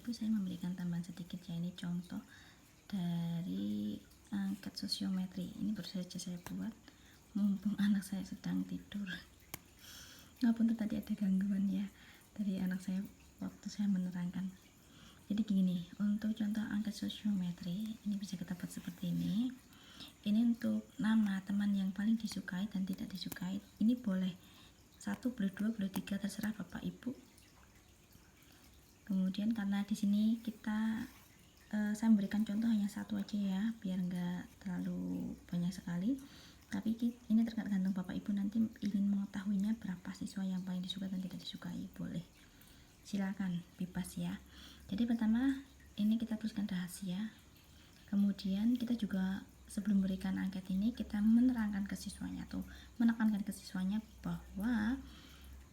Ibu, saya memberikan tambahan sedikit ya. Ini contoh dari angket sosiometri. Ini baru saja saya buat mumpung anak saya sedang tidur. Walaupun tadi ada gangguan ya dari anak saya waktu saya menerangkan. Jadi gini, untuk contoh angket sosiometri ini bisa kita buat seperti ini. Ini untuk nama teman yang paling disukai dan tidak disukai. Ini boleh 1, boleh 2, boleh 3, terserah Bapak Ibu. Kemudian karena di sini saya memberikan contoh hanya satu aja ya, biar nggak terlalu banyak sekali. Tapi ini tergantung Bapak Ibu nanti ingin mengetahuinya berapa siswa yang paling disukai dan tidak disukai, boleh. Silakan, bebas ya. Jadi pertama ini kita tuliskan rahasia. Kemudian kita juga sebelum memberikan angket ini kita menerangkan ke siswanya atau menekankan ke siswanya bahwa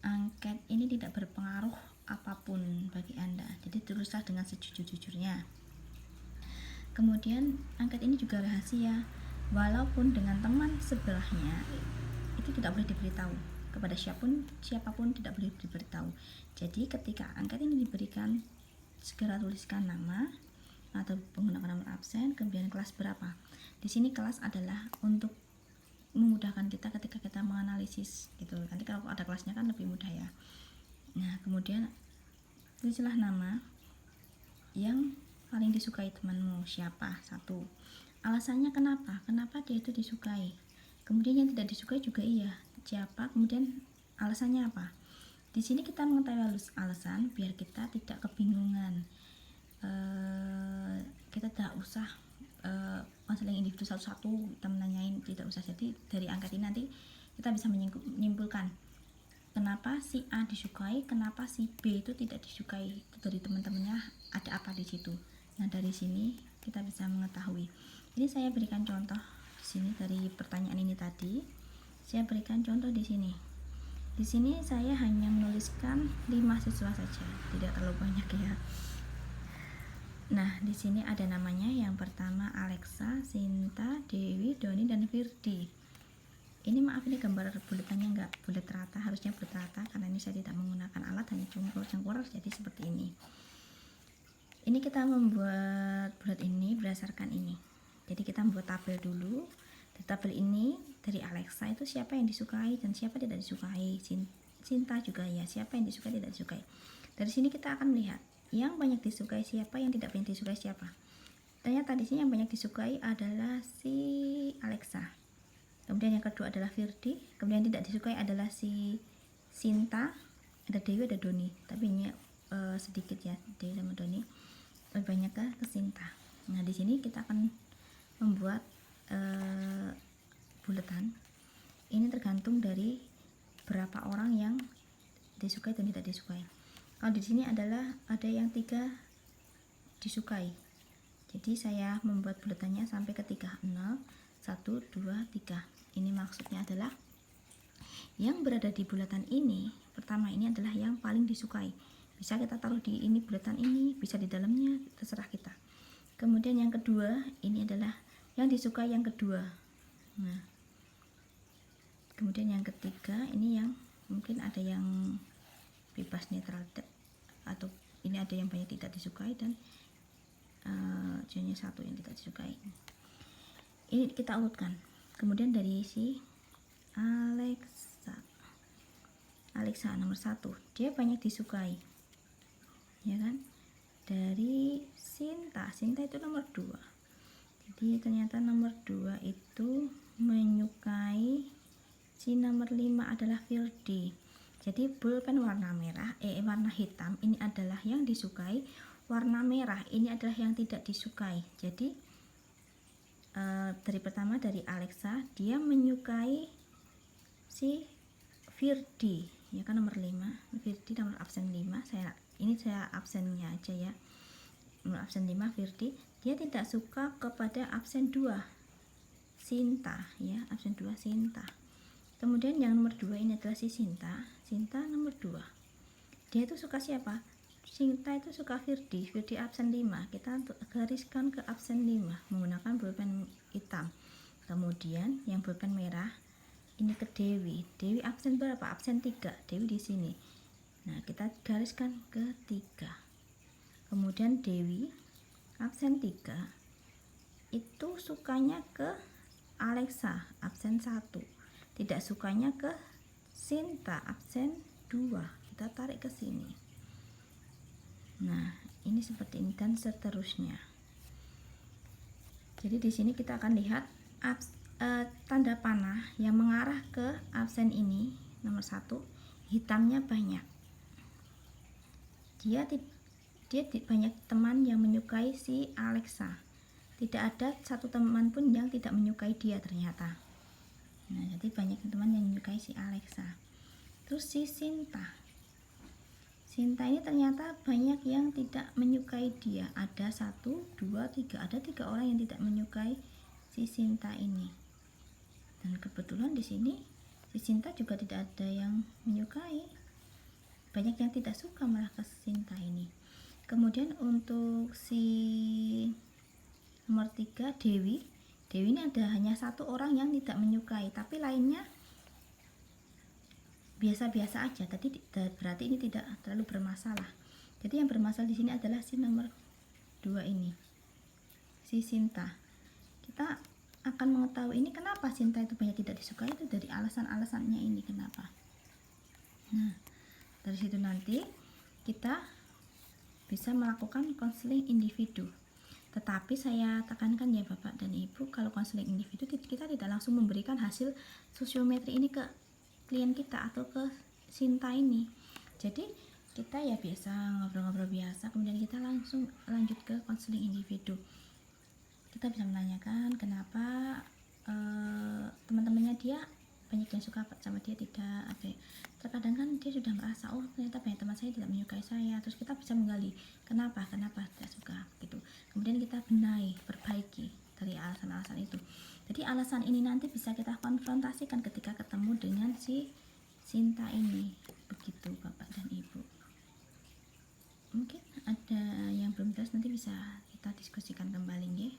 angket ini tidak berpengaruh apapun bagi Anda. Jadi tulislah dengan sejujur-jujurnya. Kemudian angket ini juga rahasia, walaupun dengan teman sebelahnya itu tidak boleh diberitahu kepada siapapun tidak boleh diberitahu. Jadi ketika angket ini diberikan, segera tuliskan nama atau menggunakan nomor absen, kemudian kelas berapa. Di sini kelas adalah untuk memudahkan kita ketika kita menganalisis gitu. Nanti kalau ada kelasnya kan lebih mudah ya. Nah, kemudian tulislah nama yang paling disukai temanmu siapa, 1. Alasannya kenapa dia itu disukai. Kemudian yang tidak disukai juga siapa, kemudian alasannya apa. Di sini kita mengetahui alasan biar kita tidak kebingungan. Kita tidak usah masalah individu satu-satu kita menanyain, tidak usah. Jadi dari angkat ini nanti kita bisa menyimpulkan kenapa si A disukai, kenapa si B itu tidak disukai. Itu dari teman-temannya ada apa di situ. Nah, dari sini kita bisa mengetahui. Ini saya berikan contoh di sini dari pertanyaan ini tadi. Saya berikan contoh di sini. Di sini saya hanya menuliskan 5 siswa saja, tidak terlalu banyak ya. Nah, di sini ada namanya. Yang pertama Alexa, Sinta, Dewi, Doni, dan Firdi. Ini maaf, ini gambar buletannya nggak bulat rata, harusnya bulat rata karena ini saya tidak menggunakan alat, hanya cungkur jadi seperti ini. Ini kita membuat bulat ini berdasarkan ini. Jadi kita membuat tabel dulu. Di tabel ini dari Alexa itu siapa yang disukai dan siapa tidak disukai. Sinta juga ya, siapa yang disukai tidak disukai. Dari sini kita akan melihat yang banyak disukai siapa, yang tidak banyak disukai siapa. Ternyata di sini yang banyak disukai adalah si Alexa. Kemudian yang kedua adalah Firdi, kemudian tidak disukai adalah si Sinta, ada Dewi, ada Doni. Tapi ini sedikit ya, Dewi sama Doni. Lebih banyak ke Sinta. Nah, di sini kita akan membuat buletan. Ini tergantung dari berapa orang yang disukai dan tidak disukai. Kalau di sini adalah ada yang 3 disukai. Jadi saya membuat buletannya sampai ke 3, 0, 1, 2, 3. Ini maksudnya adalah yang berada di bulatan ini, pertama ini adalah yang paling disukai. Bisa kita taruh di ini bulatan ini, bisa di dalamnya, terserah kita. Kemudian yang kedua, ini adalah yang disukai yang kedua. Nah, kemudian yang ketiga, ini yang mungkin ada yang bebas netral atau ini ada yang banyak tidak disukai dan hanya 1 yang tidak disukai. Ini kita urutkan. Kemudian dari si Alexa nomor 1, dia banyak disukai, ya kan? Dari Sinta itu nomor 2. Jadi ternyata nomor 2 itu menyukai si nomor 5 adalah Firdi. Jadi pulpen warna hitam ini adalah yang disukai, warna merah ini adalah yang tidak disukai. Jadi dari pertama dari Alexa, dia menyukai si Firdi, ya kan nomor 5. Firdi nomor absen 5. Saya absennya aja ya. Nomor absen 5 Firdi, dia tidak suka kepada absen 2 Sinta ya, absen 2 Sinta. Kemudian yang nomor 2 ini adalah si Sinta nomor 2. Dia itu suka siapa? Sinta itu suka Firdi absen 5. Kita gariskan ke absen 5 menggunakan pulpen hitam. Kemudian yang pulpen merah ini ke Dewi absen berapa? Absen 3. Dewi di sini. Nah, kita gariskan ke 3. Kemudian Dewi absen 3 itu sukanya ke Alexa absen 1, tidak sukanya ke Sinta absen 2. Kita tarik ke sini. Nah, ini seperti ini dan seterusnya. Jadi di sini kita akan lihat tanda panah yang mengarah ke absen ini nomor 1, hitamnya banyak. Dia banyak teman yang menyukai si Alexa. Tidak ada satu teman pun yang tidak menyukai dia ternyata. Nah, jadi banyak teman yang menyukai si Alexa. Terus si Sinta ini ternyata banyak yang tidak menyukai dia. Ada 1, 2, 3. Ada 3 orang yang tidak menyukai si Sinta ini. Dan kebetulan di sini si Sinta juga tidak ada yang menyukai. Banyak yang tidak suka malah ke Sinta ini. Kemudian untuk si nomor 3 Dewi ini ada hanya 1 orang yang tidak menyukai, tapi lainnya biasa-biasa aja. Tadi berarti ini tidak terlalu bermasalah. Jadi yang bermasalah di sini adalah si nomor 2 ini, si Sinta. Kita akan mengetahui ini kenapa Sinta itu banyak tidak disukai, itu dari alasan-alasannya ini kenapa. Nah, dari situ nanti kita bisa melakukan konseling individu. Tetapi saya tekankan ya Bapak dan Ibu, kalau konseling individu kita tidak langsung memberikan hasil sosiometri ini ke klien kita atau ke Sinta ini. Jadi kita ya biasa ngobrol-ngobrol biasa, kemudian kita langsung lanjut ke konseling individu. Kita bisa menanyakan kenapa teman-temannya dia banyak yang suka sama dia, tidak apa. Terkadang kan dia sudah merasa ternyata banyak teman saya tidak menyukai saya, terus kita bisa menggali kenapa tidak suka gitu. Kemudian kita benahi, perbaiki dari alasan-alasan itu. Jadi alasan ini nanti bisa kita konfrontasikan ketika ketemu dengan si Sinta ini. Begitu Bapak dan Ibu. Mungkin ada yang belum jelas, nanti bisa kita diskusikan kembali ya.